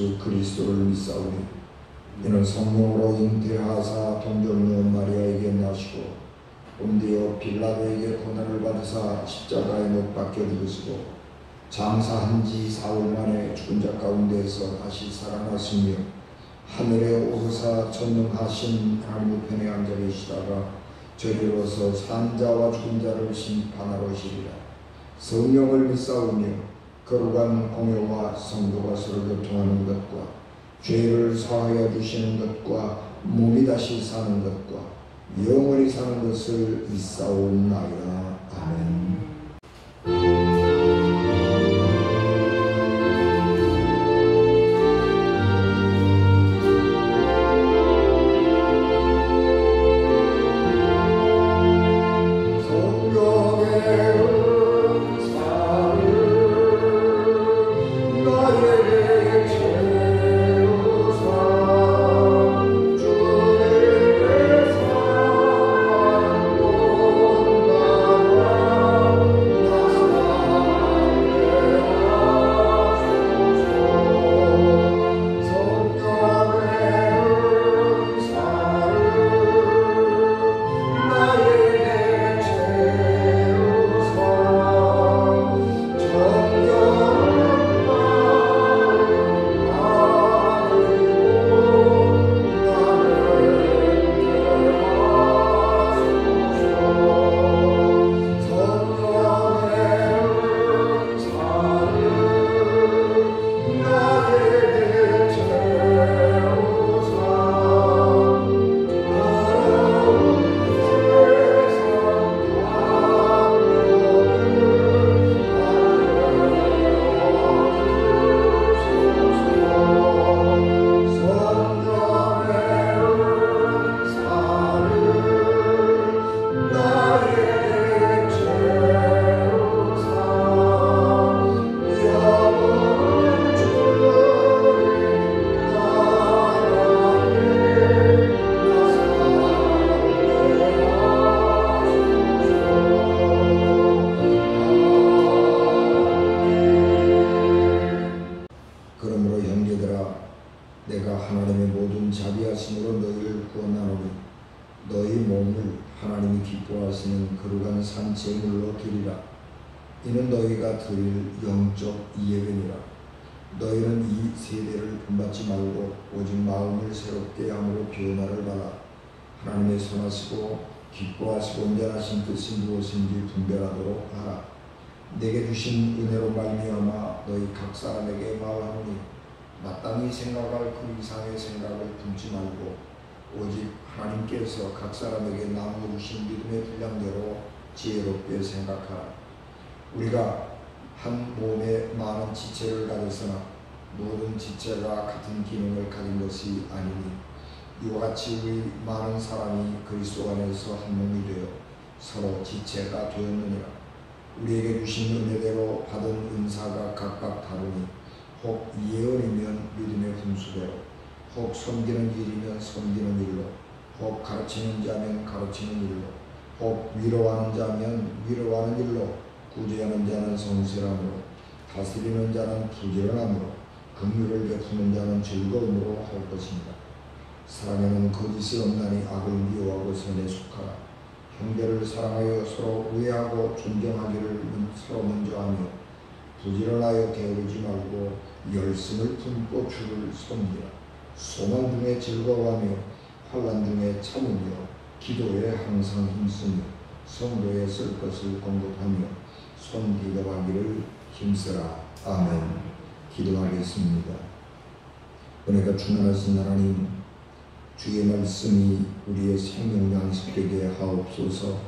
예수 그리스도를 믿사오니 이는 성령으로 잉태하사 동정녀 마리아에게 나시고 본디오 빌라도에게 고난을 받으사 십자가에 못 박혀 죽으시고 장사한 지 4일 만에 죽은 자 가운데에서 다시 살아나시며 하늘에 오르사 전능하신 하나님 우편에 앉아 계시다가 저리로서 산 자와 죽은 자를 심판하러 오시리라. 성령을 믿사오며 거룩한 공회와 성도가 서로 교통하는 것과 죄를 사하여 주시는 것과 몸이 다시 사는 것과 영원히 사는 것을 믿사옵나이다. 아멘. 내가 하나님의 모든 자비하심으로 너희를 구원하노니 너희 몸을 하나님이 기뻐하시는 거룩한 산 제물로 드리라. 이는 너희가 드릴 영적 예배니라. 너희는 이 세대를 본받지 말고 오직 마음을 새롭게 함으로 변화를 받아 하나님의 선하시고 기뻐하시고 온전하신 뜻이 무엇인지 분별하도록 하라. 내게 주신 은혜로 말미암아 너희 각 사람에게 말하노니 마땅히 생각할 그 이상의 생각을 품지 말고 오직 하나님께서 각 사람에게 나누어 주신 믿음의 분량대로 지혜롭게 생각하라. 우리가 한 몸에 많은 지체를 가졌으나 모든 지체가 같은 기능을 가진 것이 아니니 이와 같이 우리 많은 사람이 그리스도 안에서 한 몸이 되어 서로 지체가 되었느니라. 우리에게 주신 은혜대로 받은 은사가 각각 다르니 혹 예언이면 믿음의 분수대로, 혹 섬기는 일이면 섬기는 일로, 혹 가르치는 자면 가르치는 일로, 혹 위로하는 자면 위로하는 일로, 구제하는 자는 성실함으로, 다스리는 자는 부지런함으로, 긍휼을 베푸는 자는 즐거움으로 할 것입니다. 사랑에는 거짓이 없나니 악을 미워하고 선에 속하라. 형제를 사랑하여 서로 우애하고 존경하기를 서로 먼저 하며 부지런하여 게으르지 말고 열심을 품고 주를 섬기라. 소망 중에 즐거워하며 환난 중에 참으며 기도에 항상 힘쓰며 성도에 쓸 것을 공급하며 손기도하기를 힘쓰라. 아멘. 기도하겠습니다. 은혜가 충만하신 하나님, 주의 말씀이 우리의 생명 양식 되게 하옵소서.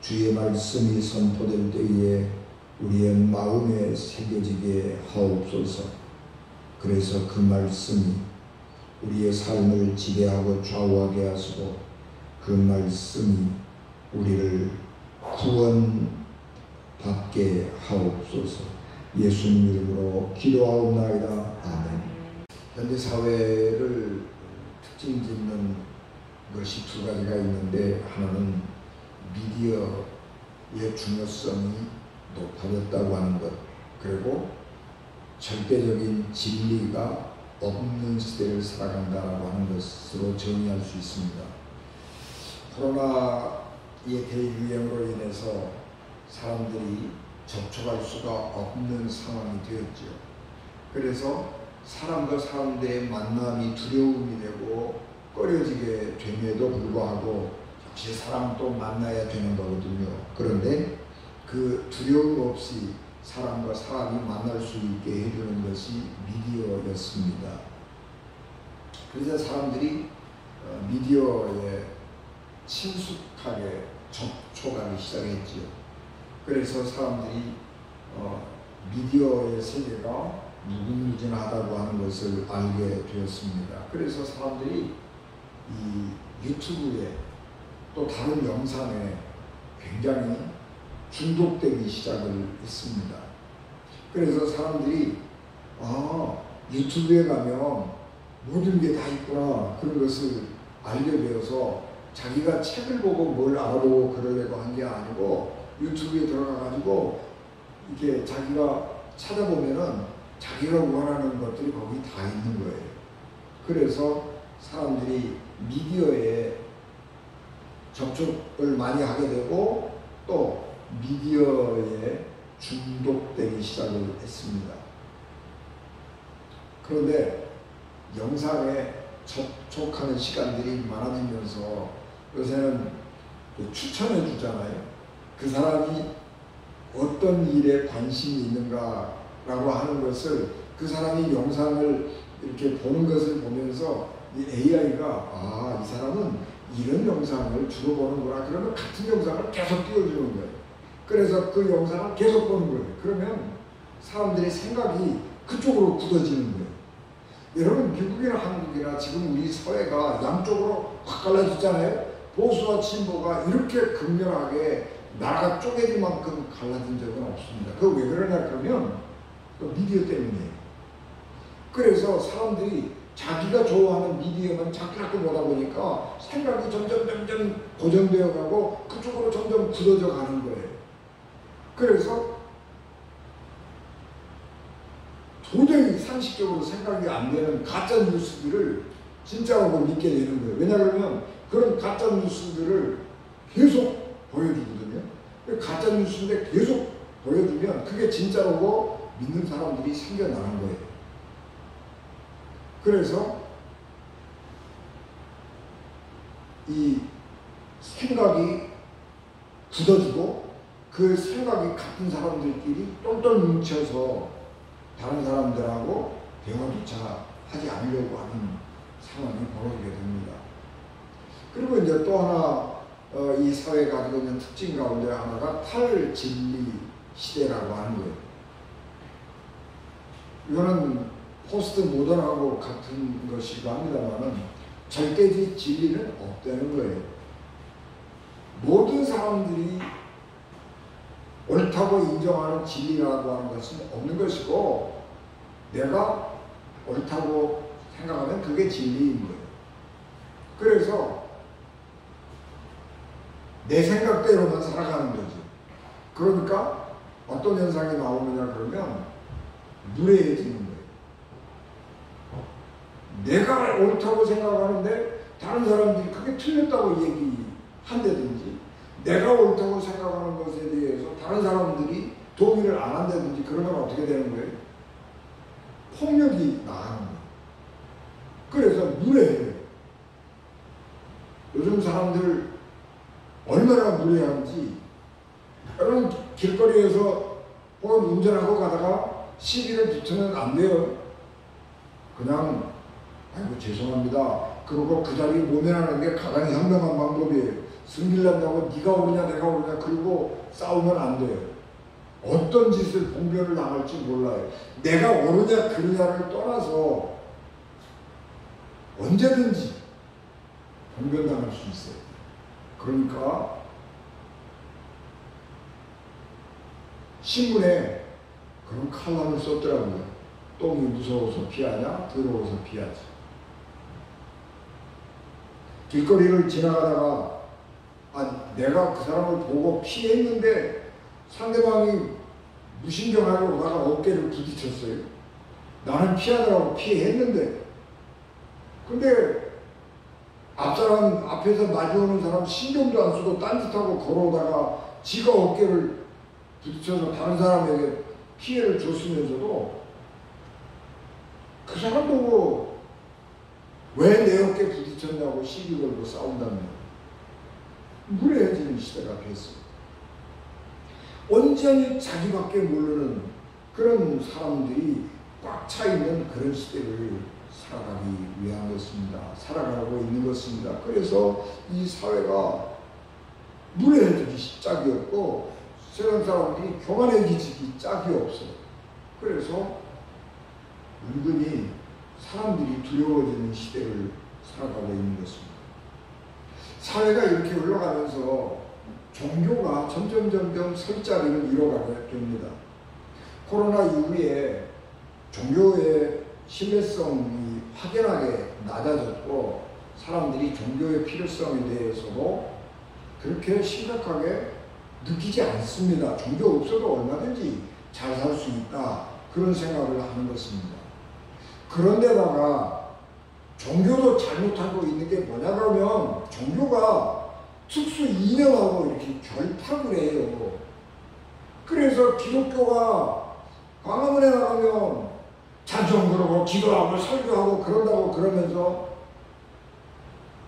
주의 말씀이 선포될 때에 우리의 마음에 새겨지게 하옵소서. 그래서 그 말씀이 우리의 삶을 지배하고 좌우하게 하시고 그 말씀이 우리를 구원받게 하옵소서. 예수님 이름으로 기도하옵나이다. 아멘. 현대 사회를 특징 짓는 것이 두 가지가 있는데, 하나는 미디어의 중요성이 높아졌다고 하는 것, 그리고 절대적인 진리가 없는 시대를 살아간다라고 하는 것으로 정의할 수 있습니다. 코로나의 대유행으로 인해서 사람들이 접촉할 수가 없는 상황이 되었죠. 그래서 사람과 사람들의 만남이 두려움이 되고 꺼려지게 됨에도 불구하고 역시 사람은 또 만나야 되는 거거든요. 그런데 그 두려움 없이 사람과 사람이 만날 수 있게 해주는 것이 미디어였습니다. 그래서 사람들이 미디어에 친숙하게 접촉하기 시작했지요. 그래서 사람들이 미디어의 세계가 무궁무진하다고 하는 것을 알게 되었습니다. 그래서 사람들이 이 유튜브에 또 다른 영상에 굉장히 중독되기 시작을 했습니다. 그래서 사람들이 유튜브에 가면 모든 게 다 있구나 그런 것을 알게 되어서 자기가 책을 보고 뭘 알아보고 그러려고 한 게 아니고 유튜브에 들어가가지고 이렇게 자기가 찾아보면은 자기가 원하는 것들이 거기 다 있는 거예요. 그래서 사람들이 미디어에 접촉을 많이 하게 되고 또 미디어에 중독되기 시작을 했습니다. 그런데 영상에 접촉하는 시간들이 많아지면서 요새는 추천해 주잖아요. 그 사람이 어떤 일에 관심이 있는가라고 하는 것을 그 사람이 영상을 이렇게 보는 것을 보면서 이 AI가 이 사람은 이런 영상을 주로 보는구나. 그러면 같은 영상을 계속 띄워주는 거예요. 그래서 그 영상을 계속 보는 거예요. 그러면 사람들의 생각이 그쪽으로 굳어지는 거예요. 여러분 미국이나 한국이나 지금 우리 사회가 양쪽으로 확 갈라졌잖아요. 보수와 진보가 이렇게 극렬하게 나라가 쪼개질 만큼 갈라진 적은 없습니다. 그거 왜 그러냐 그러면 미디어 때문이에요. 그래서 사람들이 자기가 좋아하는 미디어만 자꾸 보다 보니까 생각이 점점 고정되어 가고 그쪽으로 점점 굳어져 가는 거예요. 그래서 도저히 상식적으로 생각이 안 되는 가짜 뉴스들을 진짜라고 믿게 되는 거예요. 왜냐 그러면 그런 가짜 뉴스들을 계속 보여주거든요. 가짜 뉴스인데 계속 보여주면 그게 진짜라고 믿는 사람들이 생겨나는 거예요. 그래서 이 생각이 굳어지고 그 생각이 같은 사람들끼리 똘똘 뭉쳐서 다른 사람들하고 대화조차 하지 않으려고 하는 상황이 벌어지게 됩니다. 그리고 이제 또 하나 이 사회가 가지고 있는 특징 가운데 하나가 탈진리 시대라고 하는 거예요. 이거는 포스트 모던하고 같은 것이기도 합니다만은 절대적 진리는 없다는 거예요. 모든 사람들이 옳다고 인정하는 진리라고 하는 것은 없는 것이고 내가 옳다고 생각하면 그게 진리인 거예요. 그래서 내 생각대로만 살아가는 거죠. 그러니까 어떤 현상이 나오느냐 그러면 무례해지는 거예요. 내가 옳다고 생각하는데 다른 사람들이 그게 틀렸다고 얘기한다든지 내가 옳다고 생각하는 것에 대해서 다른 사람들이 동의를 안 한다든지 그러면 어떻게 되는 거예요? 폭력이 나가는 거예요. 그래서 무례해요. 요즘 사람들 얼마나 무례한지 여러분 길거리에서 혹은 운전하고 가다가 시비를 붙으면 안 돼요. 그냥 아이고 죄송합니다. 그러고 그 자리에 모면하는 게 가장 현명한 방법이에요. 승질난다고 네가 오르냐 내가 오르냐 그리고 싸우면 안 돼요. 어떤 짓을 봉변을 당할지 몰라요. 내가 오르냐 그르냐를 떠나서 언제든지 봉변당할 수 있어요. 그러니까 신문에 그런 칼럼을 썼더라고요. 똥이 무서워서 피하냐 더러워서 피하지. 길거리를 지나가다가 내가 그 사람을 보고 피했는데 상대방이 무신경하게 오다가 어깨를 부딪혔어요. 나는 피하더라고 피했는데, 근데 앞사람 앞에서 마주오는 사람 신경도 안 쓰고 딴짓하고 걸어오다가 지가 어깨를 부딪혀서 다른 사람에게 피해를 줬으면서도 그 사람 보고 왜 내 어깨에 부딪혔냐고 시비 걸고 싸운다는 거예요. 무례해지는 시대가 됐어요. 온전히 자기밖에 모르는 그런 사람들이 꽉 차 있는 그런 시대를 살아가기 위한 것입니다. 살아가고 있는 것입니다. 그래서 이 사회가 무례해지기 짝이 없고 세상 사람들이 교만해지기 짝이 없어요. 그래서 은근히 사람들이 두려워지는 시대를 살아가고 있는 것입니다. 사회가 이렇게 흘러가면서 종교가 점점 설 자리를 잃어가게 됩니다. 코로나 이후에 종교의 신뢰성이 확연하게 낮아졌고 사람들이 종교의 필요성에 대해서도 그렇게 심각하게 느끼지 않습니다. 종교 없어도 얼마든지 잘 살 수 있다, 그런 생각을 하는 것입니다. 그런데다가 종교도 잘못하고 있는 게 뭐냐 그러면 종교가 특수 이념하고 이렇게 결탁을 해요. 그래서 기독교가 광화문에 나가면 찬송 부르고 기도하고 설교하고 그런다고 그러면서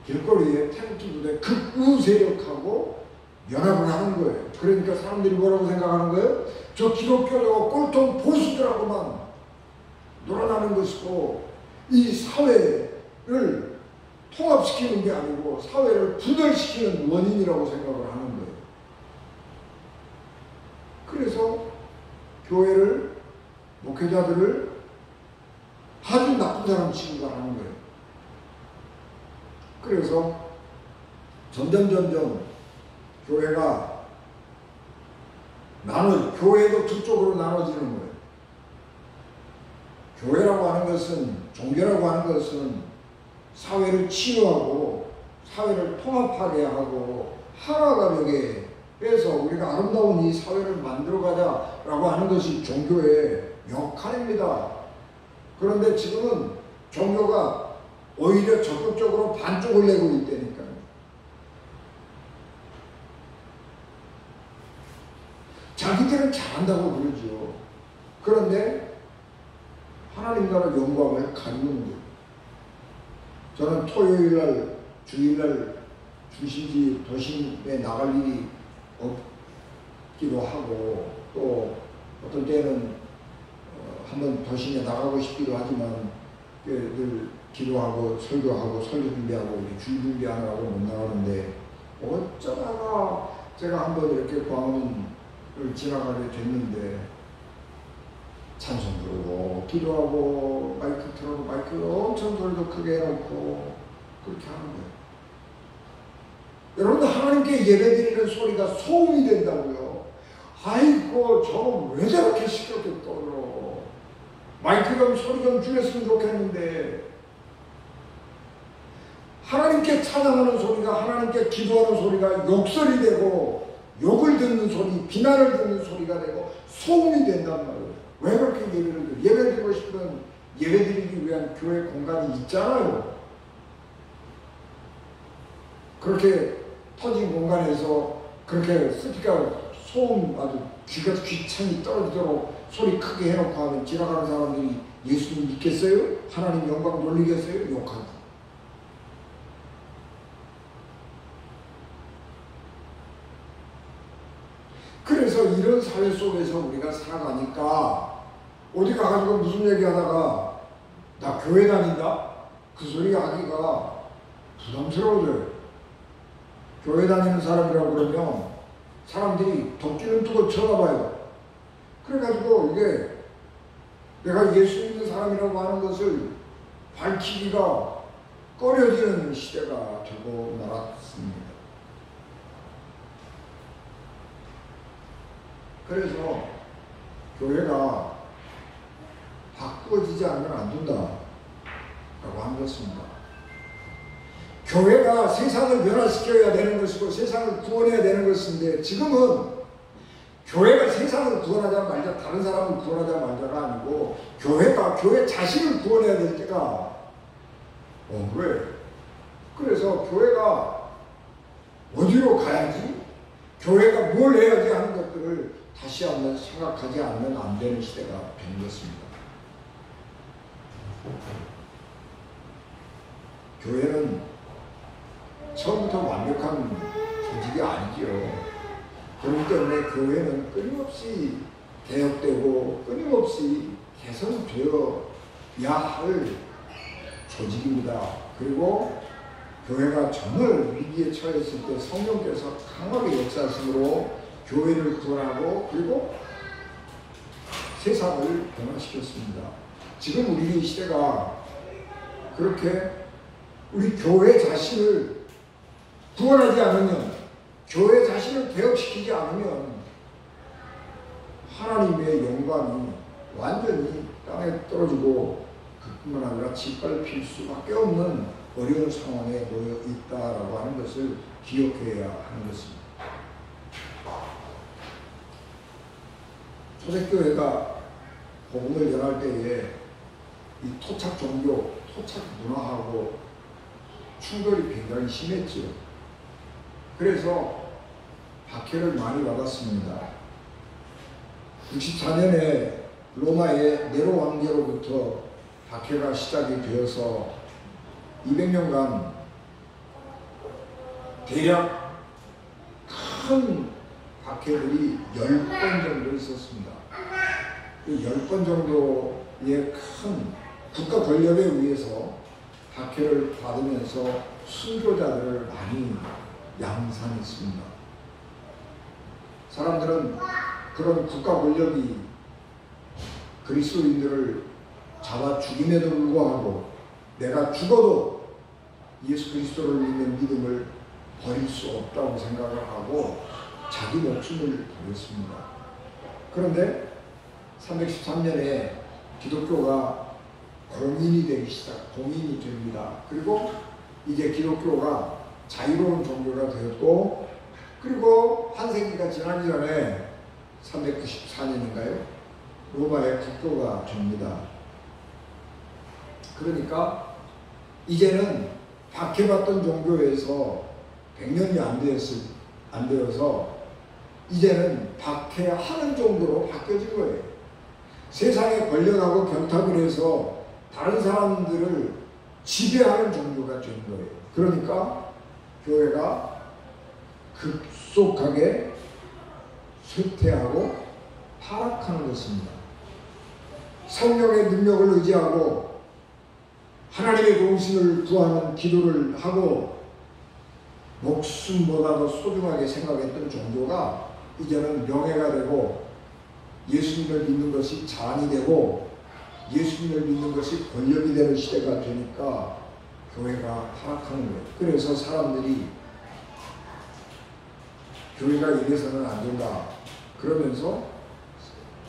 길거리에 텐트 부대 극우 세력하고 연합을 하는 거예요. 그러니까 사람들이 뭐라고 생각하는 거예요? 저 기독교도 꼴통 보수들하고만 놀아나는 것이고 이 사회를 통합시키는 게 아니고 사회를 분열시키는 원인이라고 생각을 하는 거예요. 그래서 교회를, 목회자들을 아주 나쁜 사람 취급을 하는 거예요. 그래서 점점 교회가 교회도 두 쪽으로 나눠지는 거예요. 교회라고 하는 것은, 종교라고 하는 것은 사회를 치유하고 사회를 통합하게 하고 하나가 되게 해서 우리가 아름다운 이 사회를 만들어가자라고 하는 것이 종교의 역할입니다. 그런데 지금은 종교가 오히려 적극적으로 반쪽을 내고 있다니까요. 자기들은 잘한다고 그러죠. 그런데 하나님 나라 영광을 가리는 거예요. 저는 토요일날, 주일날 중심지 도심에 나갈 일이 없기도 하고 또 어떤 때는 한번 도심에 나가고 싶기도 하지만 늘 기도하고 설교 준비하고 줄 준비하느라고 못 나가는데 어쩌다가 제가 한번 이렇게 광화문을 지나가게 됐는데 찬송 부르고 기도하고 마이크 틀어놓고 마이크 엄청 소리도 크게 해놓고 그렇게 하는 거예요. 여러분들 하나님께 예배드리는 소리가 소음이 된다고요. 아이고 저거 왜 저렇게 시끄럽게 떠들어. 마이크 좀 소리 좀 줄였으면 좋겠는데 하나님께 찬양하는 소리가, 하나님께 기도하는 소리가 욕설이 되고 욕을 듣는 소리, 비난을 듣는 소리가 되고 소음이 된단 말이에요. 왜 그렇게 예배드리고 싶은 예배드리기 위한 교회 공간이 있잖아요. 그렇게 터진 공간에서 그렇게 스피커 소음 아주 귀창이 떨어지도록 소리 크게 해놓고 하면 지나가는 사람들이 예수님 믿겠어요? 하나님 영광 돌리겠어요? 욕하고. 그래서 이런 사회 속에서 우리가 살아가니까 어디 가가지고 무슨 얘기하다가 나 교회 다닌다? 그 소리 하기가 부담스러워져요. 교회 다니는 사람이라고 그러면 사람들이 덕지는 뜨고 쳐다봐요. 그래가지고 이게 내가 예수 믿는 사람이라고 하는 것을 밝히기가 꺼려지는 시대가 되고 말았습니다. 그래서 교회가 바꾸어지지 않으면 안 된다라고 한 것입니다. 교회가 세상을 변화시켜야 되는 것이고 세상을 구원해야 되는 것인데 지금은 교회가 세상을 구원하자 말자, 다른 사람을 구원하자 말자가 아니고 교회가 교회 자신을 구원해야 될 때가 왜? 그래서 교회가 어디로 가야지? 교회가 뭘 해야지 하는 것들을 다시 한번 생각하지 않으면 안 되는 시대가 된 것입니다. 교회는 처음부터 완벽한 조직이 아니지요. 그렇기 때문에 교회는 끊임없이 개혁되고 끊임없이 개선되어야 할 조직입니다. 그리고 교회가 정말 위기에 처했을 때 성령께서 강하게 역사하심으로 교회를 구원하고 그리고 세상을 변화시켰습니다. 지금 우리 시대가 그렇게 우리 교회 자신을 구원하지 않으면, 교회 자신을 개혁시키지 않으면 하나님의 영광이 완전히 땅에 떨어지고 그뿐만 아니라 짓밟힐 수밖에 없는 어려운 상황에 놓여 있다라고 하는 것을 기억해야 하는 것입니다. 초대교회가 복음을 전할 때에 이 토착 종교, 토착 문화하고 충돌이 굉장히 심했죠. 그래서 박해를 많이 받았습니다. 64년에 로마의 네로 황제로부터 박해가 시작이 되어서 200년간 대략 큰 박해들이 10번 정도 있었습니다. 그 10번 정도의 큰 국가 권력에 의해서 박해를 받으면서 순교자들을 많이 양산했습니다. 사람들은 그런 국가 권력이 그리스도인들을 잡아 죽임에도 불구하고 내가 죽어도 예수 그리스도를 믿는 믿음을 버릴 수 없다고 생각을 하고 자기 목숨을 버렸습니다. 그런데 313년에 기독교가 공인이 됩니다. 그리고 이제 기독교가 자유로운 종교가 되었고, 그리고 한 세기가 지나기 전에 394년인가요? 로마의 국교가 됩니다. 그러니까 이제는 박해받던 종교에서 100년이 안 되어서 이제는 박해하는 정도로 바뀌어진 거예요. 세상에 권력하고 결탁을 해서 다른 사람들을 지배하는 종교가 된 거예요. 그러니까 교회가 급속하게 쇠퇴하고 타락하는 것입니다. 성령의 능력을 의지하고 하나님의 도우심을 구하는 기도를 하고 목숨보다도 소중하게 생각했던 종교가 이제는 명예가 되고 예수님을 믿는 것이 자랑이 되고 예수님을 믿는 것이 권력이 되는 시대가 되니까 교회가 타락하는 거예요. 그래서 사람들이 교회가 이래서는 안 된다 그러면서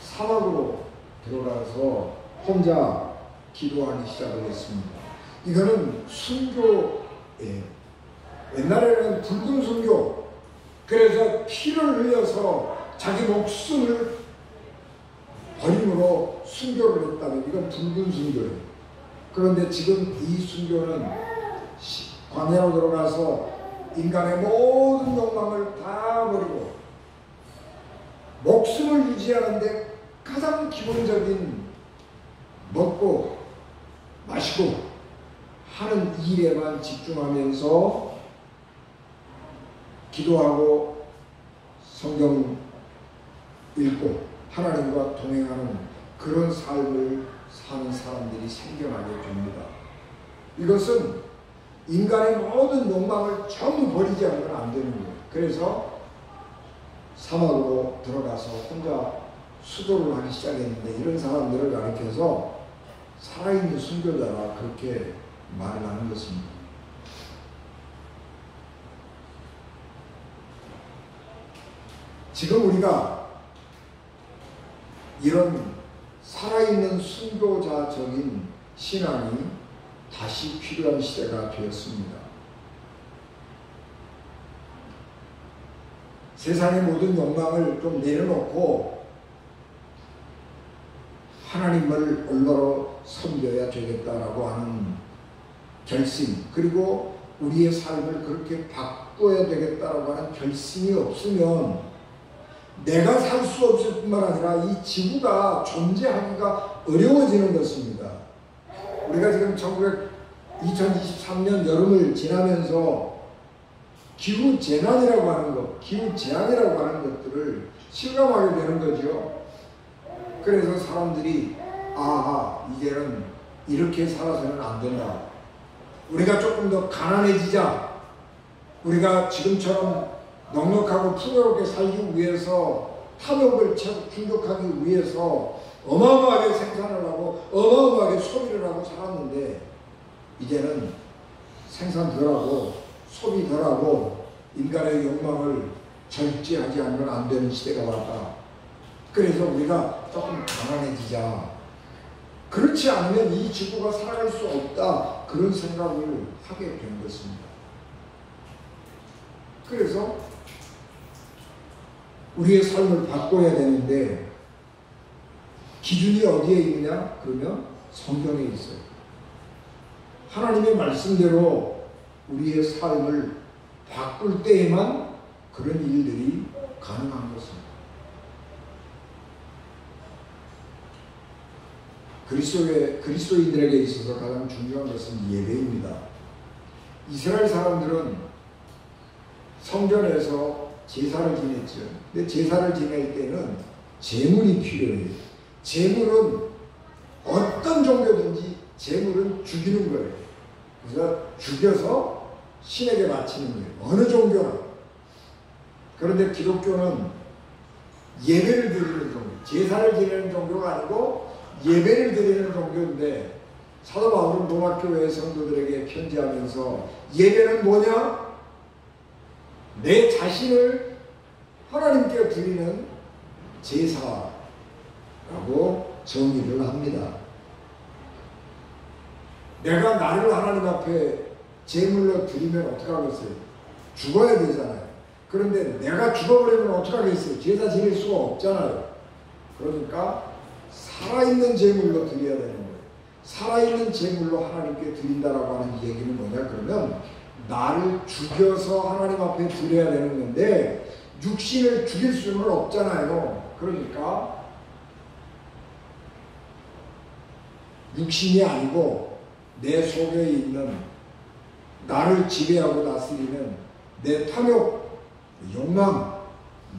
사막으로 들어가서 혼자 기도하기 시작을 했습니다. 이거는 순교예요. 옛날에는 붉은 순교, 그래서 피를 흘려서 자기 목숨을 버림으로 순교를 했다면 이건 붉은 순교예요. 그런데 지금 이 순교는 광야로 들어가서 인간의 모든 욕망을 다 버리고 목숨을 유지하는데 가장 기본적인 먹고 마시고 하는 일에만 집중하면서 기도하고 성경 읽고 하나님과 동행하는 그런 삶을 사는 사람들이 생겨나게 됩니다. 이것은 인간의 모든 욕망을 전부 버리지 않으면 안 되는 거예요. 그래서 사막으로 들어가서 혼자 수도를 하기 시작했는데 이런 사람들을 가리켜서 살아있는 순교자라 그렇게 말을 하는 것입니다. 지금 우리가 이런 살아있는 순교자적인 신앙이 다시 필요한 시대가 되었습니다. 세상의 모든 욕망을 좀 내려놓고 하나님을 올바로 섬겨야 되겠다라고 하는 결심, 그리고 우리의 삶을 그렇게 바꿔야 되겠다라고 하는 결심이 없으면 내가 살 수 없을 뿐만 아니라 이 지구가 존재하기가 어려워지는 것입니다. 우리가 지금 2023년 여름을 지나면서 기후재난이라고 하는 것, 기후재앙이라고 하는 것들을 실감하게 되는 거죠. 그래서 사람들이 이제는 이렇게 살아서는 안 된다. 우리가 조금 더 가난해지자. 우리가 지금처럼 넉넉하고 풍요롭게 살기 위해서 탐욕을 충족하기 위해서 어마어마하게 생산을 하고 어마어마하게 소비를 하고 살았는데 이제는 생산 덜하고 소비 덜하고 인간의 욕망을 절제하지 않으면 안 되는 시대가 왔다. 그래서 우리가 조금 가난해지자. 그렇지 않으면 이 지구가 살아갈 수 없다. 그런 생각을 하게 된 것입니다. 그래서 우리의 삶을 바꿔야 되는데 기준이 어디에 있느냐? 그러면 성경에 있어요. 하나님의 말씀대로 우리의 삶을 바꿀 때에만 그런 일들이 가능한 것입니다. 그리스도인들에게 있어서 가장 중요한 것은 예배입니다. 이스라엘 사람들은 성전에서 제사를 지냈죠. 근데 제사를 지낼 때는 제물이 필요해요. 제물은 어떤 종교든지 제물은 죽이는 거예요. 그래서 죽여서 신에게 바치는 거예요. 어느 종교나. 그런데 기독교는 예배를 드리는 종교, 제사를 지내는 종교가 아니고 예배를 드리는 종교인데 사도 바울은 로마 교회 성도들에게 편지하면서 예배는 뭐냐? 내 자신을 하나님께 드리는 제사라고 정의를 합니다. 내가 나를 하나님 앞에 제물로 드리면 어떡하겠어요? 죽어야 되잖아요. 그런데 내가 죽어버리면 어떡하겠어요? 제사 지낼 수가 없잖아요. 그러니까 살아있는 제물로 드려야 되는 거예요. 살아있는 제물로 하나님께 드린다라고 하는 얘기는 뭐냐? 그러면 나를 죽여서 하나님 앞에 드려야 되는 건데 육신을 죽일 수는 없잖아요. 그러니까 육신이 아니고 내 속에 있는 나를 지배하고 다스리는 내 탐욕, 욕망,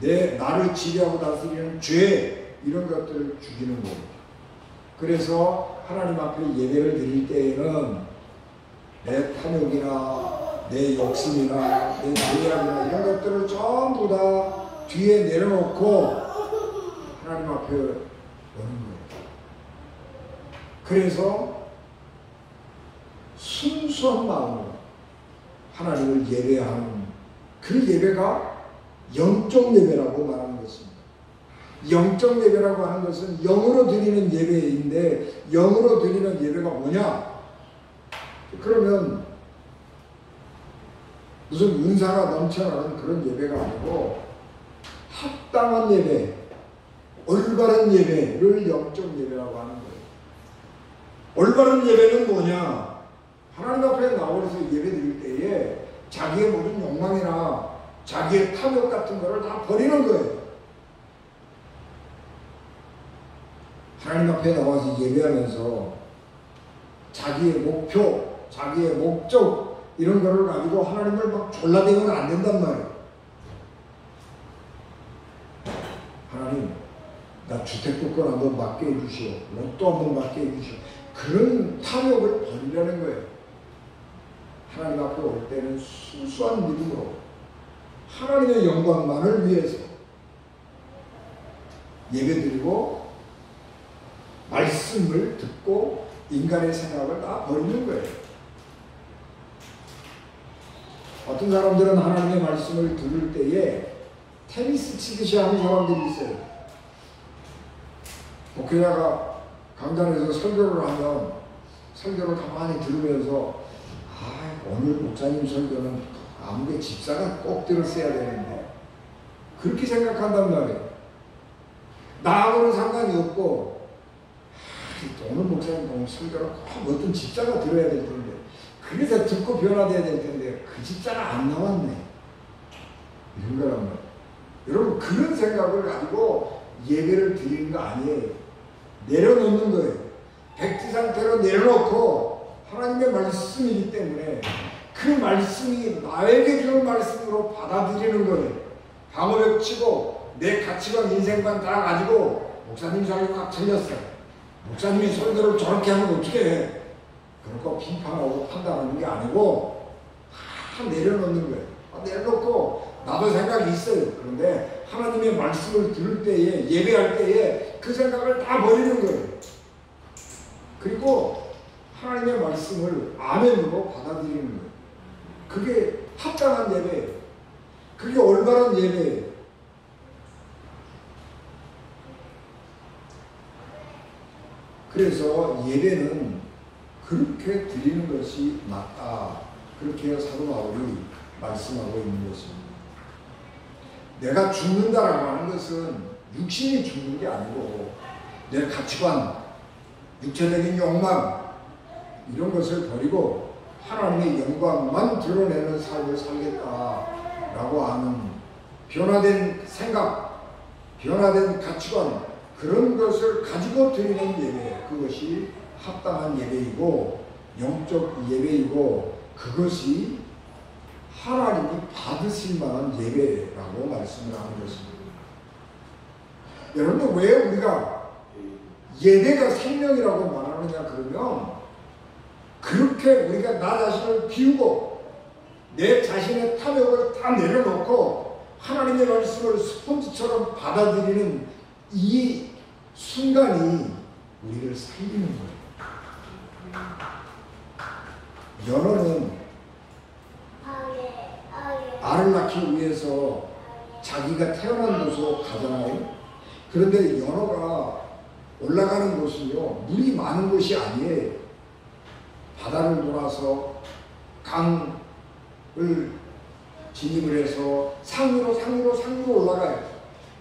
나를 지배하고 다스리는 죄, 이런 것들을 죽이는 겁니다. 그래서 하나님 앞에 예배를 드릴 때에는 내 탐욕이나 내 욕심이나 내 죄악이나 이런 것들을 전부 다 뒤에 내려놓고 하나님 앞에 오는 거예요. 그래서 순수한 마음으로 하나님을 예배하는 그 예배가 영적 예배라고 말하는 것입니다. 영적 예배라고 하는 것은 영으로 드리는 예배인데 영으로 드리는 예배가 뭐냐? 그러면 무슨 은사가 넘쳐나는 그런 예배가 아니고 합당한 예배, 올바른 예배를 영적 예배라고 하는 거예요. 올바른 예배는 뭐냐? 하나님 앞에 나와서 예배 드릴 때에 자기의 모든 욕망이나 자기의 탐욕 같은 거를 다 버리는 거예요. 하나님 앞에 나와서 예배하면서 자기의 목표, 자기의 목적 이런 거를 가지고 하나님을 막 졸라대면 안 된단 말이에요. 하나님, 나 주택국권 한번 맡게 해주시오. 로또 한번 맡게 해주시오. 그런 탐욕을 버리려는 거예요. 하나님 앞에 올 때는 순수한 믿음으로 하나님의 영광만을 위해서 예배드리고 말씀을 듣고 인간의 생각을 다 버리는 거예요. 어떤 사람들은 하나님의 말씀을 들을 때에 테니스 치듯이 하는 사람들이 있어요. 목회자가 강단에서 설교를 하면 설교를 가만히 들으면서 오늘 목사님 설교는 아무개 집사가 꼭 들었어야 되는데 그렇게 생각한단 말이에요. 나하고는 상관이 없고, 오늘 목사님 보면 설교를 꼭 어떤 집사가 들어야 될 텐데, 그래서 듣고 변화돼야 될 텐데 그 집사가 안 나왔네, 이런 거란 말이에요. 여러분, 그런 생각을 가지고 예배를 드리는 거 아니에요. 내려놓는 거예요. 백지 상태로 내려놓고 하나님의 말씀이기 때문에 그 말씀이 나에게 주는 말씀으로 받아들이는 거예요. 방어벽 치고 내 가치관, 인생관 다 가지고 목사님 설교 꽉 틀렸어요, 목사님이 설교를 저렇게 하면 어떻게 해, 그렇고 비판하고 판단하는 게 아니고 다 내려놓는 거예요. 내려놓고 나도 생각이 있어요. 그런데 하나님의 말씀을 들을 때에, 예배할 때에 그 생각을 다 버리는 거예요. 그리고 하나님의 말씀을 아멘으로 받아들이는 거예요. 그게 합당한 예배예요. 그게 올바른 예배예요. 그래서 예배는 그렇게 드리는 것이 맞다, 그렇게 사도 바울이 말씀하고 있는 것입니다. 내가 죽는다라고 하는 것은 육신이 죽는 게 아니고 내 가치관, 육체적인 욕망 이런 것을 버리고 하나님의 영광만 드러내는 삶을 살겠다라고 하는 변화된 생각, 변화된 가치관, 그런 것을 가지고 드리는 예배, 그것이 합당한 예배이고 영적 예배이고 그것이 하나님이 받으실 만한 예배라고 말씀을 하는 것입니다. 여러분, 왜 우리가 예배가 생명이라고 말하느냐 그러면, 그렇게 우리가 나 자신을 비우고 내 자신의 탐욕을 다 내려놓고 하나님의 말씀을 스폰지처럼 받아들이는 이 순간이 우리를 살리는 거예요. 연어는 알을 낳기 위해서 자기가 태어난 곳으로 가잖아요. 그런데 연어가 올라가는 곳은요, 물이 많은 곳이 아니에요. 바다를 돌아서 강을 진입을 해서 상류로 올라가요.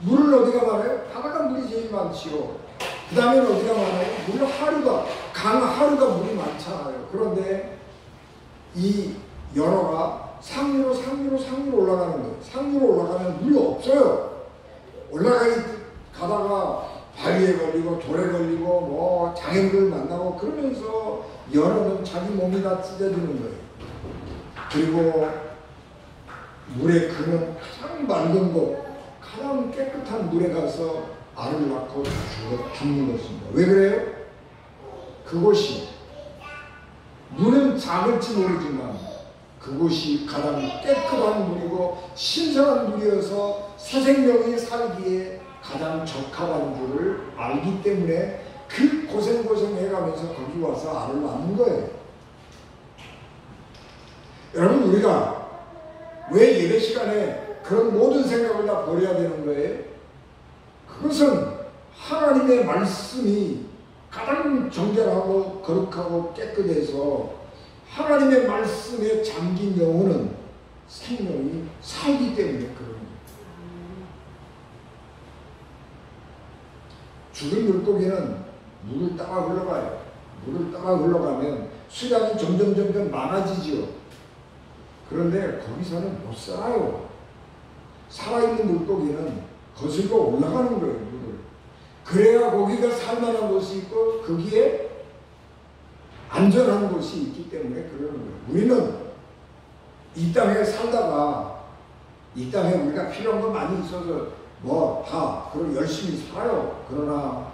물은 어디가 많아요? 바다가 물이 제일 많지요. 그 다음에는 어디가 많아요? 물 하류가, 강 하류가 물이 많잖아요. 그런데 이 연어가 상류로 올라가는 거예요. 상류로 올라가면 물이 없어요. 가다가 바위에 걸리고 돌에 걸리고 뭐 장애물을 만나고 그러면서 연어는 자기 몸이 다 찢어지는 거예요. 그리고 물에 그는 가장 맑은 곳, 가장 깨끗한 물에 가서 알을 낳고 죽는 것입니다. 왜 그래요? 그곳이, 물은 작을지 모르지만 그곳이 가장 깨끗한 물이고 신선한 물이어서 새 생명이 살기에 가장 적합한 줄을 알기 때문에 그 고생해가면서 거기 와서 알을 낳는 거예요. 여러분, 우리가 왜 예배 시간에 그런 모든 생각을 다 버려야 되는 거예요? 그것은 하나님의 말씀이 가장 정결하고 거룩하고 깨끗해서 하나님의 말씀에 잠긴 영혼은 생명이 살기 때문에 그런 거예요. 죽은 물고기는 물을 따라 흘러가요. 물을 따라 흘러가면 수량이 점점 많아지지요. 그런데 거기서는 못 살아요. 살아있는 물고기는 거슬러 올라가는 거예요, 물을. 그래야 거기가 살만한 곳이 있고 거기에 안전한 곳이 있기 때문에 그러는 거예요. 우리는 이 땅에 살다가 이 땅에 우리가 필요한 거 많이 있어서 뭐 다 그걸 열심히 살아요. 그러나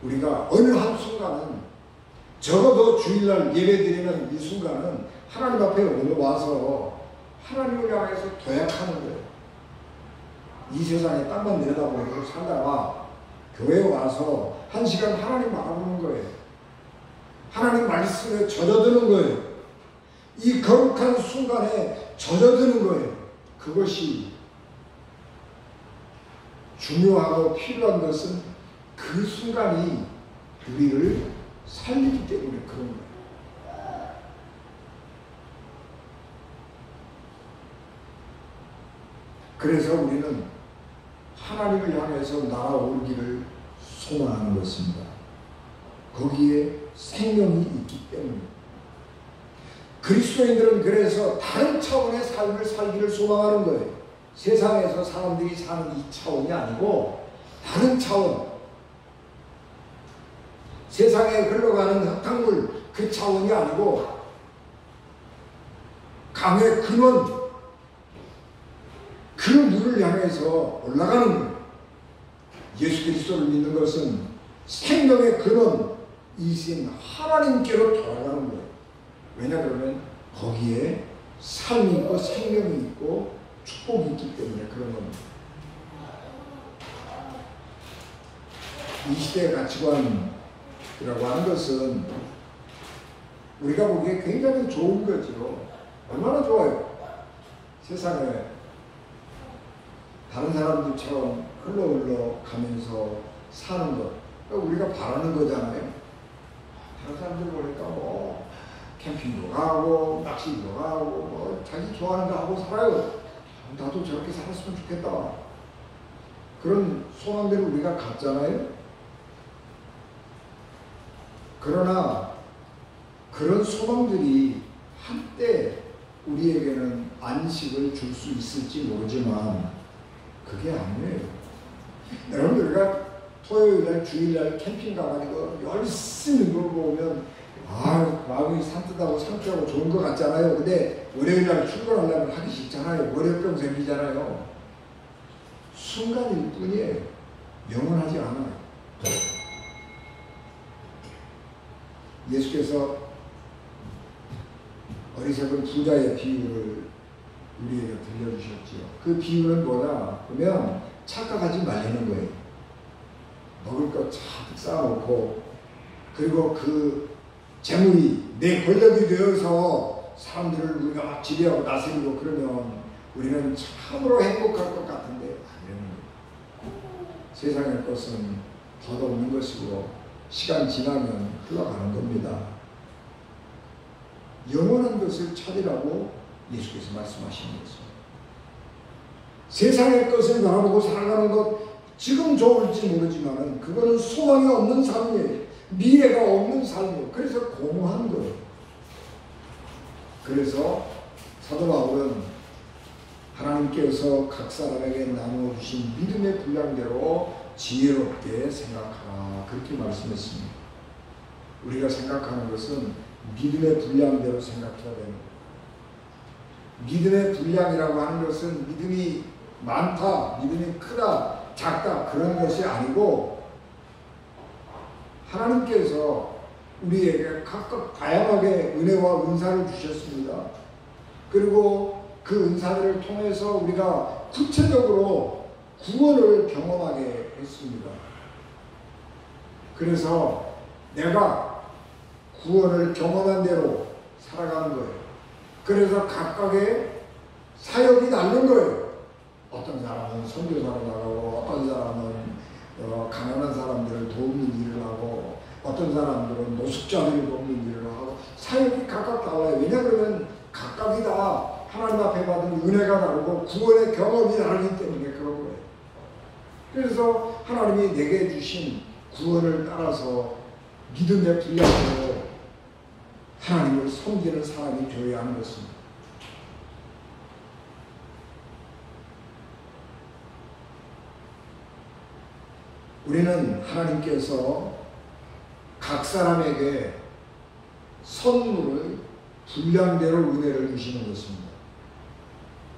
우리가 어느 한 순간은, 적어도 주일날 예배드리는 이 순간은 하나님 앞에 와서 하나님을 향해서 도약하는 거예요. 이 세상에 땅만 내려다보고 살다가 교회에 와서 한 시간 하나님 바라보는 거예요. 하나님 말씀에 젖어드는 거예요. 이 거룩한 순간에 젖어드는 거예요. 그것이 중요하고 필요한 것은 그 순간이 우리를 살리기 때문에 그런 거예요. 그래서 우리는 하나님을 향해서 날아오르기를 소망하는 것입니다. 거기에 생명이 있기 때문입니다. 그리스도인들은 그래서 다른 차원의 삶을 살기를 소망하는 거예요. 세상에서 사람들이 사는 이 차원이 아니고 다른 차원, 세상에 흘러가는 흙탕물 그 차원이 아니고 강의 근원, 그 물을 향해서 올라가는 거예요. 예수 그리스도를 믿는 것은 생명의 근원이신 하나님께로 돌아가는 거예요. 왜냐 그러면 거기에 삶이 있고 생명이 있고 축복이 있기 때문에 그런 겁니다. 이 시대의 가치관이라고 하는 것은 우리가 보기에 굉장히 좋은 거죠. 얼마나 좋아요. 세상에 다른 사람들처럼 흘러 가면서 사는 것, 우리가 바라는 거잖아요. 다른 사람들 보니까 뭐 캠핑도 가고 낚시도 가고 뭐 자기 좋아하는 거 하고 살아요. 나도 저렇게 살았으면 좋겠다. 그런 소망들을 우리가 갖잖아요. 그러나 그런 소망들이 한때 우리에게는 안식을 줄 수 있을지 모르지만 그게 아니에요. 여러분 우리가 토요일날 주일날 캠핑 가가지고 열심히 놀고 오면 마음이 산뜻하고 상쾌하고 좋은 것 같잖아요. 근데 월요일날 출근하려면 하기 싫잖아요. 월요병 생기잖아요. 순간일 뿐이에요. 영원하지 않아요. 예수께서 어리석은 부자의 비유를 우리에게 들려주셨지요. 그 비유는 뭐냐? 그러면 착각하지 말라는 거예요. 먹을 것 잔뜩 쌓아놓고 그리고 그 재물이 내 권력이 되어서 사람들을 우리가 막 지배하고 다스리고 그러면 우리는 참으로 행복할 것 같은데 아니라는 거예요. 세상의 것은 덧없는 것이고 시간 지나면 흘러가는 겁니다. 영원한 것을 찾으라고 예수께서 말씀하시는 것입니다. 세상의 것을 바라보고 살아가는 것 지금 좋을지 모르지만 그거는 소망이 없는 삶이에요. 미래가 없는 삶이에요. 그래서 공허한 거예요. 그래서 사도 바울은 하나님께서 각 사람에게 나누어 주신 믿음의 분량대로 지혜롭게 생각하라 그렇게 말씀했습니다. 우리가 생각하는 것은 믿음의 분량대로 생각해야 됩니다. 믿음의 분량이라고 하는 것은 믿음이 많다, 믿음이 크다, 작다 그런 것이 아니고 하나님께서 우리에게 각각 다양하게 은혜와 은사를 주셨습니다. 그리고 그 은사들을 통해서 우리가 구체적으로 구원을 경험하게 했습니다. 그래서 내가 구원을 경험한 대로 살아가는 거예요. 그래서 각각의 사역이 다른 거예요. 어떤 사람은 선교사로 나가고 어떤 사람은 가난한 사람들을 도우는 일을 하고 어떤 사람들은 노숙자들을 돕는 일을 하고 사역이 각각 달라요. 왜냐하면 각각이 다 하나님 앞에 받은 은혜가 다르고 구원의 경험이 다르기 때문에 그런 거예요. 그래서 하나님이 내게 주신 구원을 따라서 믿음의 분량으로 하나님을 섬기는 사람이 되어야 하는 것입니다. 우리는 하나님께서 각 사람에게 선물을 분량대로 은혜를 주시는 것입니다.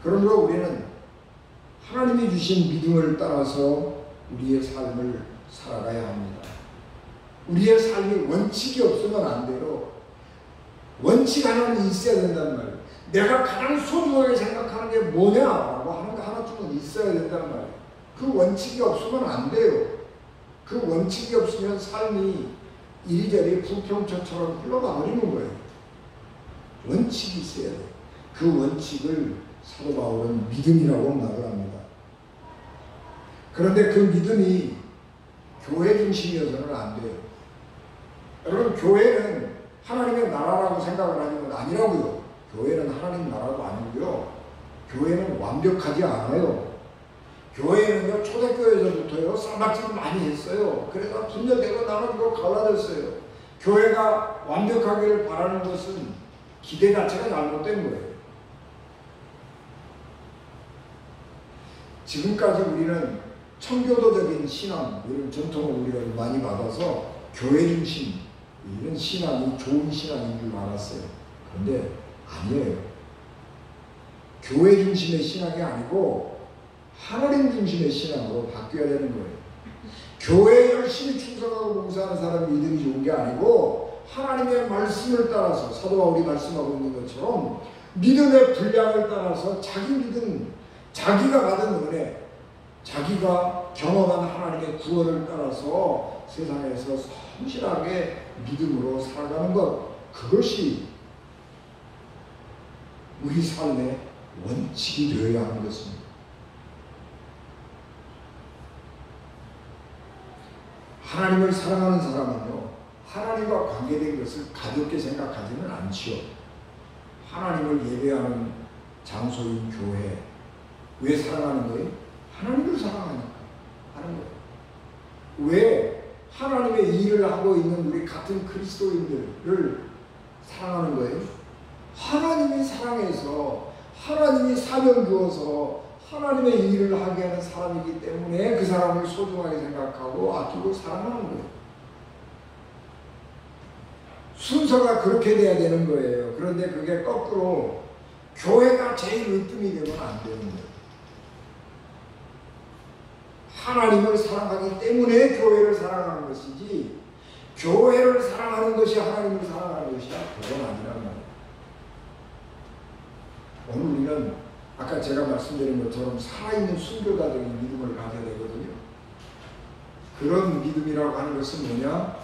그러므로 우리는 하나님이 주신 믿음을 따라서 우리의 삶을 살아가야 합니다. 우리의 삶이 원칙이 없으면 안 돼요. 원칙 하나는 있어야 된다는 말이에요. 내가 가장 소중하게 생각하는 게 뭐냐라고 하는 거 하나쯤은 있어야 된다는 말이에요. 그 원칙이 없으면 안 돼요. 그 원칙이 없으면 삶이 이리저리 불평천처럼 흘러가 버리는 거예요. 원칙이 있어야 돼요. 그 원칙을 사도 바울은 믿음이라고 말을 합니다. 그런데 그 믿음이 교회 중심이어서는 안 돼요. 여러분 교회는 하나님의 나라라고 생각을 하는 건 아니라고요. 교회는 하나님 나라도 아니고요. 교회는 완벽하지 않아요. 교회는요, 초대교회에서부터요, 쌈박질을 많이 했어요. 그래서 분열되고 나눠지고 갈라졌어요. 교회가 완벽하기를 바라는 것은 기대 자체가 잘못된 거예요. 지금까지 우리는 청교도적인 신앙, 이런 전통을 우리가 많이 받아서 교회 중심, 이런 신앙이 좋은 신앙인 줄 알았어요. 그런데 아니에요. 교회 중심의 신앙이 아니고 하나님 중심의 신앙으로 바뀌어야 되는 거예요. 교회에 열심히 충성하고 봉사하는 사람 믿음이 좋은 게 아니고 하나님의 말씀을 따라서 사도 바울이 말씀하고 있는 것처럼 믿음의 분량을 따라서 자기 믿음, 자기가 받은 은혜, 자기가 경험한 하나님의 구원을 따라서 세상에서 성실하게 믿음으로 살아가는 것, 그것이 우리 삶의 원칙이 되어야 하는 것입니다. 하나님을 사랑하는 사람은요, 하나님과 관계된 것을 가볍게 생각하지는 않지요. 하나님을 예배하는 장소인 교회, 왜 사랑하는 거예요? 하나님을 사랑하니까 하는 거예요. 왜 하나님의 일을 하고 있는 우리 같은 그리스도인들을 사랑하는 거예요? 하나님이 사랑해서 하나님이 사명 주어서 하나님의 일을 하게 하는 사람이기 때문에 그 사람을 소중하게 생각하고 아끼고 사랑하는 거예요. 순서가 그렇게 돼야 되는 거예요. 그런데 그게 거꾸로 교회가 제일 으뜸이 되면 안 되는 거예요. 하나님을 사랑하기 때문에 교회를 사랑하는 것이지 교회를 사랑하는 것이 하나님을 사랑하는 것이야, 그건 아니란 말이에요. 오늘 우리는 아까 제가 말씀드린 것처럼 살아있는 순교자적인 믿음을 가져야 되거든요. 그런 믿음이라고 하는 것은 뭐냐?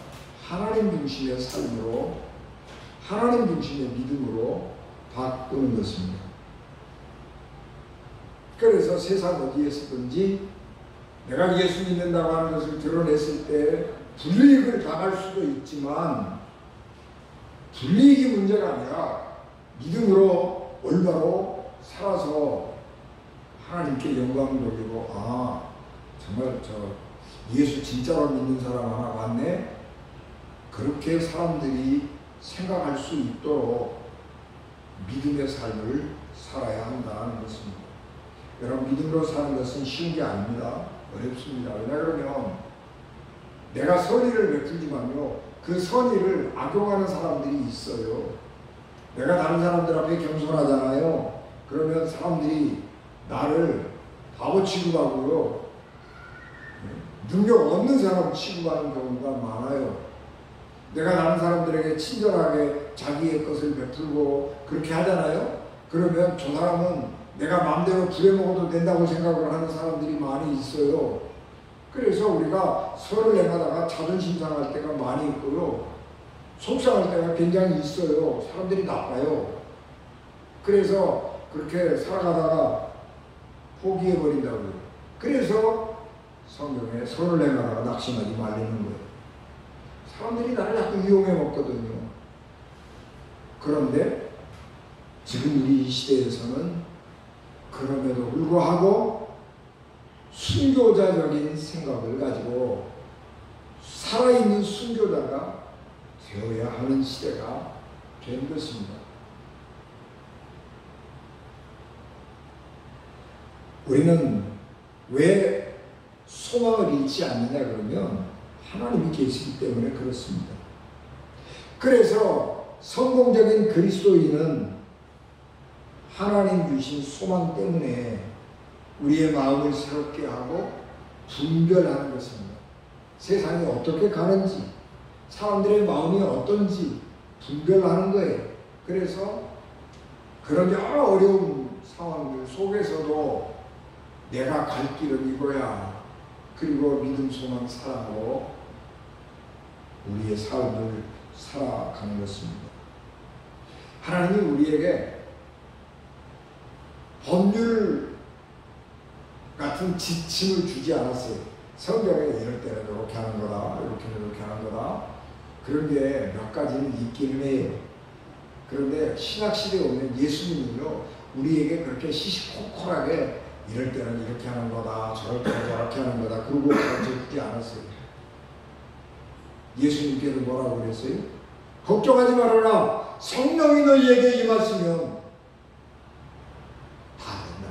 하나님 중심의 삶으로, 하나님 중심의 믿음으로 바꾸는 것입니다. 그래서 세상 어디에서든지 내가 예수 믿는다고 하는 것을 드러냈을 때 불이익을 당할 수도 있지만 불이익이 문제가 아니라 믿음으로 올바로 살아서 하나님께 영광을 돌리고, 아, 정말 저 예수 진짜로 믿는 사람 하나 왔네? 그렇게 사람들이 생각할 수 있도록 믿음의 삶을 살아야 한다는 것입니다. 여러분, 믿음으로 사는 것은 쉬운 게 아닙니다. 어렵습니다. 왜냐하면 내가 선의를 베풀지만요, 그 선의를 악용하는 사람들이 있어요. 내가 다른 사람들 앞에 겸손하잖아요. 그러면 사람들이 나를 바보 취급하고요, 능력 없는 사람 취급하는 경우가 많아요. 내가 다른 사람들에게 친절하게 자기의 것을 베풀고 그렇게 하잖아요. 그러면 저 사람은 내가 마음대로 부려먹어도 된다고 생각을 하는 사람들이 많이 있어요. 그래서 우리가 서를 행하다가 자존심 상할 때가 많이 있고요, 속상할 때가 굉장히 있어요. 사람들이 나빠요. 그래서 그렇게 살아가다가 포기해버린다고요. 그래서 성경에 서를 행하다가 낙심하지 말라는 거예요. 사람들이 나를 자꾸 이용해 먹거든요. 그런데 지금 우리 이 시대에서는 그럼에도 불구하고 순교자적인 생각을 가지고 살아있는 순교자가 되어야 하는 시대가 된 것입니다. 우리는 왜 소망을 잃지 않느냐 그러면 하나님이 계시기 때문에 그렇습니다. 그래서 성공적인 그리스도인은 하나님 주신 소망 때문에 우리의 마음을 새롭게 하고 분별하는 것입니다. 세상이 어떻게 가는지, 사람들의 마음이 어떤지 분별하는 거예요. 그래서 그런 여러 어려운 상황들 속에서도 내가 갈 길은 이거야, 그리고 믿음, 소망, 사랑으로 우리의 삶을 살아가는 것입니다. 하나님이 우리에게 법률 같은 지침을 주지 않았어요. 성경에 이럴 때는 이렇게 하는 거다, 이렇게 하는 거다, 그런 게 몇 가지는 있기는 해요. 그런데 신학시대에 오면 예수님은요, 우리에게 그렇게 시시콜콜하게 이럴 때는 이렇게 하는 거다, 저럴 때는 저렇게 하는 거다, 그러고 가르쳐주지 않았어요. 예수님께는 뭐라고 그랬어요? 걱정하지 말아라. 성령이 너희에게 임하시면 다 된다.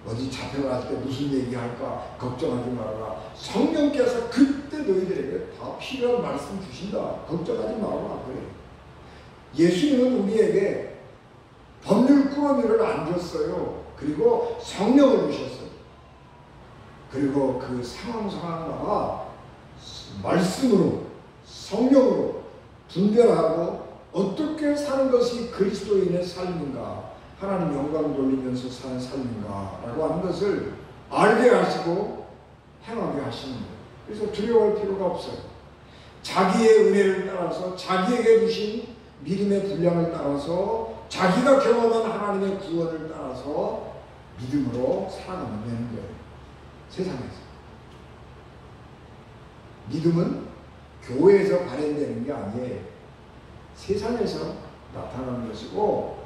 어디 잡혀갈 때 무슨 얘기할까 걱정하지 말아라. 성령께서 그때 너희들에게 다 필요한 말씀 주신다. 걱정하지 말아라. 그래. 예수님은 우리에게 법률 꾸러미를 안 줬어요. 그리고 성령을 주셨어요. 그리고 그 상황마다 말씀으로, 성령으로 분별하고 어떻게 사는 것이 그리스도인의 삶인가, 하나님 영광 돌리면서 사는 삶인가 라고 하는 것을 알게 하시고 행하게 하시는 거예요. 그래서 두려워할 필요가 없어요. 자기의 은혜를 따라서, 자기에게 주신 믿음의 분량을 따라서, 자기가 경험한 하나님의 구원을 따라서 믿음으로 살아가면 되는 거예요. 세상에서. 믿음은 교회에서 발현되는 게 아니에요. 세상에서 나타나는 것이고,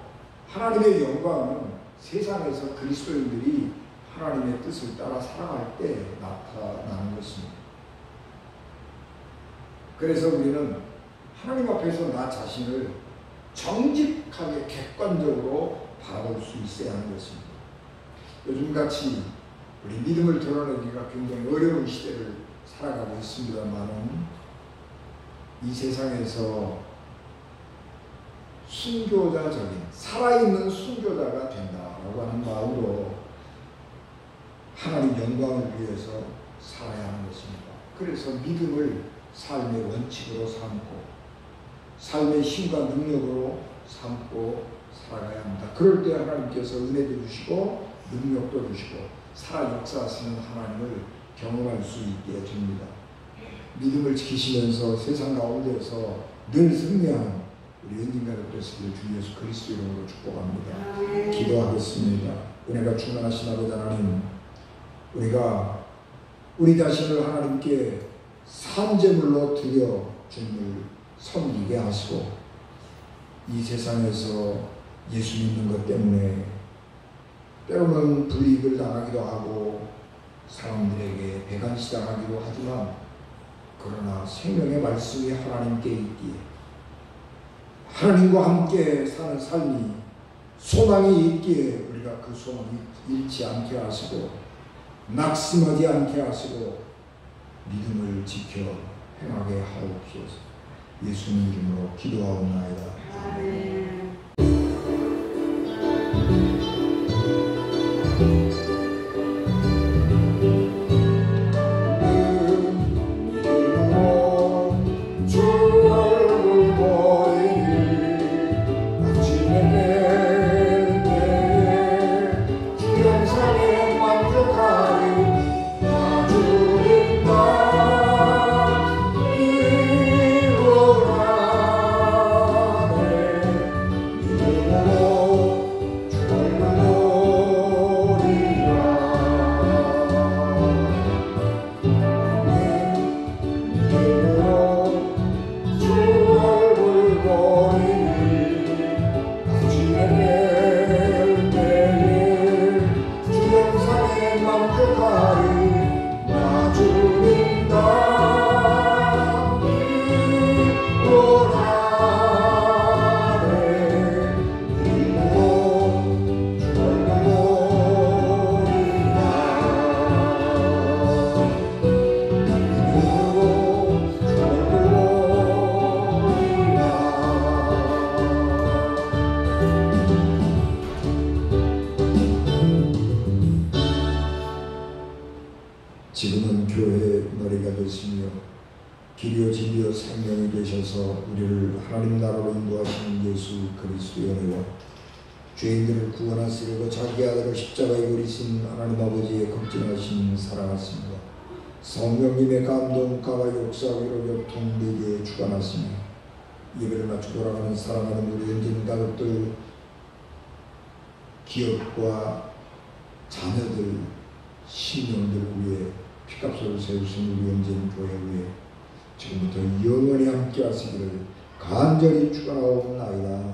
하나님의 영광은 세상에서 그리스도인들이 하나님의 뜻을 따라 살아갈 때 나타나는 것입니다. 그래서 우리는 하나님 앞에서 나 자신을 정직하게 객관적으로 바라볼 수 있어야 하는 것입니다. 요즘같이 우리 믿음을 드러내기가 굉장히 어려운 시대를 살아가고 있습니다만, 이 세상에서 순교자적인, 살아있는 순교자가 된다라고 하는 마음으로 하나님 영광을 위해서 살아야 하는 것입니다. 그래서 믿음을 삶의 원칙으로 삼고 삶의 힘과 능력으로 삼고 살아가야 합니다. 그럴 때 하나님께서 은혜도 주시고 능력도 주시고 살아 역사하시는 하나님을 경험할 수 있게 됩니다. 믿음을 지키시면서 세상 가운데서 늘 승리하는 우리 은진가족 되시기를 주 예수 그리스도 이름으로 축복합니다. 기도하겠습니다. 은혜가 충만하신 아버지 하나님, 우리가 우리 자신을 하나님께 산제물로 드려 주님을 섬기게 하시고, 이 세상에서 예수 믿는 것 때문에 때로는 불이익을 당하기도 하고 사람들에게 배간시당하기도 하지만, 그러나 생명의 말씀이 하나님께 있기에 하나님과 함께 사는 삶이 소망이 있기에 우리가 그 소망이 잃지 않게 하시고 낙심하지 않게 하시고 믿음을 지켜 행하게 하옵소서. 예수님 이름으로 기도하옵나이다. 아멘. 지금은 교회의 머리가 되시며 길이요 진리요 생명이 되셔서 우리를 하나님 나라로 인도하시는 예수 그리스도의 은혜와 죄인들을 구원하시려고 자기 아들을 십자가에 버리신 하나님 아버지의 극진하신 사랑하심과 성령님의 감동가와 역사하기로 교통되게 주관하시며 예배를 마치고 돌아가는 사랑하는 우리 현진 가족들, 기업과 자녀들, 신령들 위해 피값으로 세우신 우리 현진 교회 위에 지금부터 영원히 함께 하시기를 간절히 축원하옵나이다.